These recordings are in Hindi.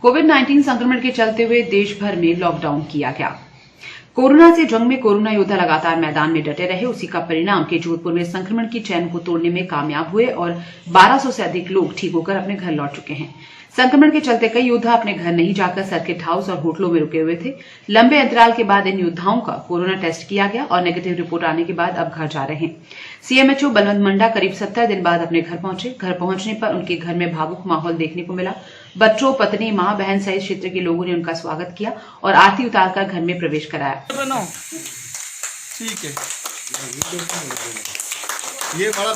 कोविड-19 संक्रमण के चलते हुए देश भर में लॉकडाउन किया गया। कोरोना से जंग में कोरोना योद्धा लगातार मैदान में डटे रहे। उसी का परिणाम कि जोधपुर में संक्रमण की चैन को तोड़ने में कामयाब हुए और 1200 से अधिक लोग ठीक होकर अपने घर लौट चुके हैं। संक्रमण के चलते कई योद्धा अपने घर नहीं जाकर सर्किट हाउस और होटलों में रुके हुए थे। लंबे अंतराल के बाद इन योद्धाओं का कोरोना टेस्ट किया गया और नेगेटिव रिपोर्ट आने के बाद अब घर जा रहे हैं। सीएमएचओ बलवंत मंडा करीब 70 दिन बाद अपने घर पहुंचे। घर पहुंचने पर उनके घर में भावुक माहौल देखने को मिला। बच्चों, पत्नी, मां, बहन सहित क्षेत्र के लोगों ने उनका स्वागत किया और आरती उतारकर घर में प्रवेश कराया। ठीक है, ये बड़ा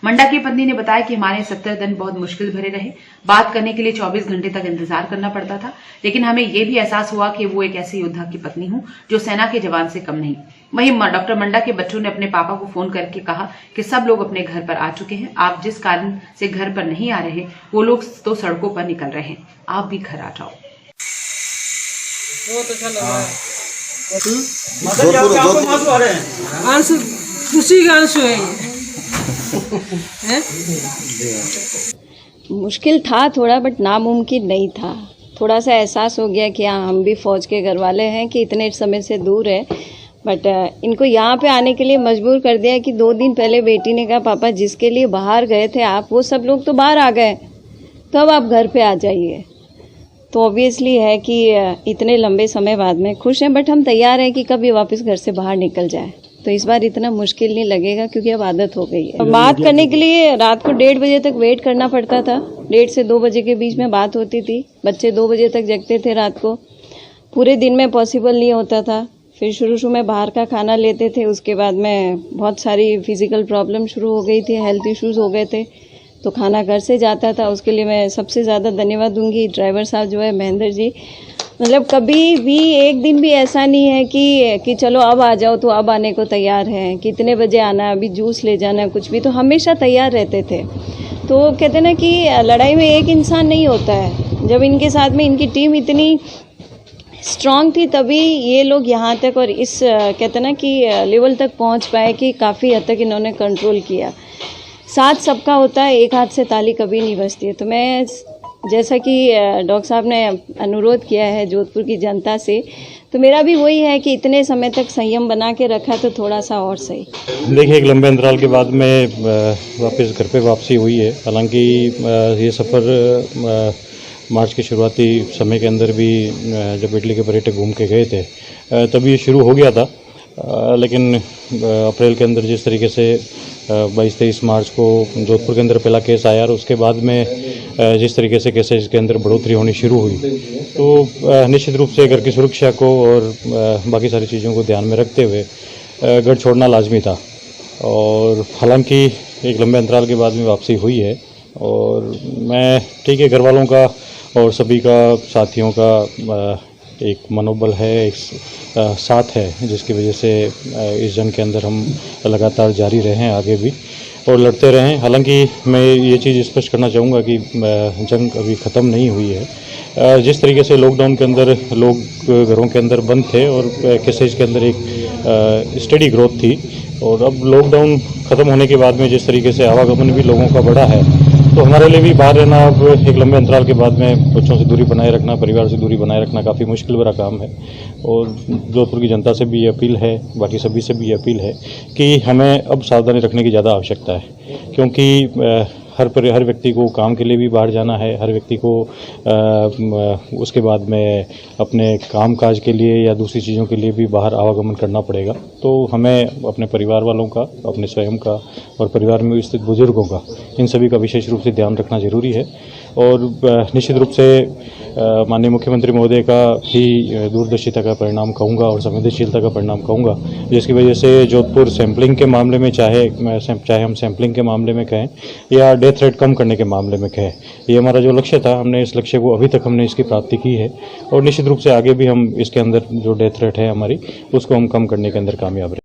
मंडा की पत्नी ने बताया कि हमारे 70 दिन बहुत मुश्किल भरे रहे। बात करने के लिए 24 घंटे तक इंतजार करना पड़ता था, लेकिन हमें यह भी एहसास हुआ कि वो एक ऐसे योद्धा की पत्नी हूं जो सेना के जवान से कम नहीं। वहीं डॉक्टर मंडा के बच्चों ने अपने पापा को फोन करके कहा कि सब लोग अपने घर पर आ चुके हैं। आप जिस कारण से घर पर नहीं आ रहे, वो लोग तो सड़कों पर निकल रहे हैं। आप भी घर आ जाओ। आंसू खुशी का आंसू है। मुश्किल था थोड़ा, बट नामुमकिन नहीं था। थोड़ा सा एहसास हो गया कि हाँ, हम भी फौज के घर वाले हैं कि इतने समय से दूर है, बट इनको यहाँ पे आने के लिए मजबूर कर दिया कि 2 दिन पहले बेटी ने कहा पापा जिसके लिए बाहर गए थे आप, वो सब लोग तो बाहर आ गए, तो अब आप घर पे आ जाइए। तो ऑब्वियसली है कि इतने लंबे समय बाद में खुश हैं, बट हम तैयार हैं कि कभी वापस घर से बाहर निकल जाए। तो इस बार इतना मुश्किल नहीं लगेगा क्योंकि अब आदत हो गई है। बात करने के लिए रात को 1:30 बजे तक वेट करना पड़ता था। 1:30 से 2 बजे के बीच में बात होती थी। बच्चे 2 बजे तक जगते थे रात को। पूरे दिन में पॉसिबल नहीं होता था। फिर शुरू में बाहर का खाना लेते थे, उसके बाद में बहुत सारी फिजिकल प्रॉब्लम शुरू हो गई थी, हेल्थ इश्यूज हो गए थे, तो खाना घर से जाता था। उसके लिए मैं सबसे ज़्यादा धन्यवाद दूंगी ड्राइवर साहब जो है महेंद्र जी। मतलब कभी भी एक दिन भी ऐसा नहीं है कि चलो अब आ जाओ, तो अब आने को तैयार है, कितने बजे आना है, अभी जूस ले जाना है, कुछ भी, तो हमेशा तैयार रहते थे। तो कहते हैं ना कि लड़ाई में एक इंसान नहीं होता है। जब इनके साथ में इनकी टीम इतनी स्ट्रांग थी तभी ये लोग यहाँ तक और इस कहते हैं ना कि लेवल तक पहुँच पाए कि काफ़ी हद तक इन्होंने कंट्रोल किया। साथ सबका होता है, एक हाथ से ताली कभी नहीं बजती है। तो मैं जैसा कि डॉक्टर साहब ने अनुरोध किया है जोधपुर की जनता से, तो मेरा भी वही है कि इतने समय तक संयम बना के रखा तो थोड़ा सा और सही। देखिए, एक लंबे अंतराल के बाद में वापस घर पे वापसी हुई है। हालांकि ये सफ़र मार्च के शुरुआती समय के अंदर भी जब इटली के पर्यटक घूम के गए थे तभी ये शुरू हो गया था, लेकिन अप्रैल के अंदर जिस तरीके से 22-23 मार्च को जोधपुर के अंदर पहला केस आया और उसके बाद में जिस तरीके से केसेज के अंदर बढ़ोतरी होनी शुरू हुई, तो निश्चित रूप से घर की सुरक्षा को और बाकी सारी चीज़ों को ध्यान में रखते हुए घर छोड़ना लाजमी था। और हालांकि एक लंबे अंतराल के बाद में वापसी हुई है और मैं ठीक है, घर वालों का और सभी का, साथियों का एक मनोबल है, एक साथ है, जिसकी वजह से इस जंग के अंदर हम लगातार जारी रहें, आगे भी और लड़ते रहें। हालांकि मैं ये चीज़ स्पष्ट करना चाहूँगा कि जंग अभी ख़त्म नहीं हुई है। जिस तरीके से लॉकडाउन के अंदर लोग घरों के अंदर बंद थे और केसेज के अंदर एक स्टडी ग्रोथ थी, और अब लॉकडाउन ख़त्म होने के बाद में जिस तरीके से आवागमन भी लोगों का बढ़ा है, तो हमारे लिए भी बाहर रहना अब एक लंबे अंतराल के बाद में बच्चों से दूरी बनाए रखना, परिवार से दूरी बनाए रखना काफ़ी मुश्किल भरा काम है। और जोधपुर की जनता से भी ये अपील है, बाकी सभी से भी ये अपील है कि हमें अब सावधानी रखने की ज़्यादा आवश्यकता है, क्योंकि हर व्यक्ति को काम के लिए भी बाहर जाना है, हर व्यक्ति को उसके बाद में अपने काम काज के लिए या दूसरी चीज़ों के लिए भी बाहर आवागमन करना पड़ेगा। तो हमें अपने परिवार वालों का, अपने स्वयं का और परिवार में स्थित बुजुर्गों का, इन सभी का विशेष रूप से ध्यान रखना जरूरी है। और निश्चित रूप से माननीय मुख्यमंत्री महोदय का ही दूरदर्शिता का परिणाम कहूँगा और संवेदनशीलता का परिणाम कहूँगा, जिसकी वजह से जोधपुर सैंपलिंग के मामले में चाहे हम सैंपलिंग के मामले में कहें या डेथ रेट कम करने के मामले में कहें, ये हमारा जो लक्ष्य था, हमने इस लक्ष्य को अभी तक हमने इसकी प्राप्ति की है और निश्चित रूप से आगे भी हम इसके अंदर जो डेथ रेट है हमारी, उसको हम कम करने के अंदर कामयाब रहें।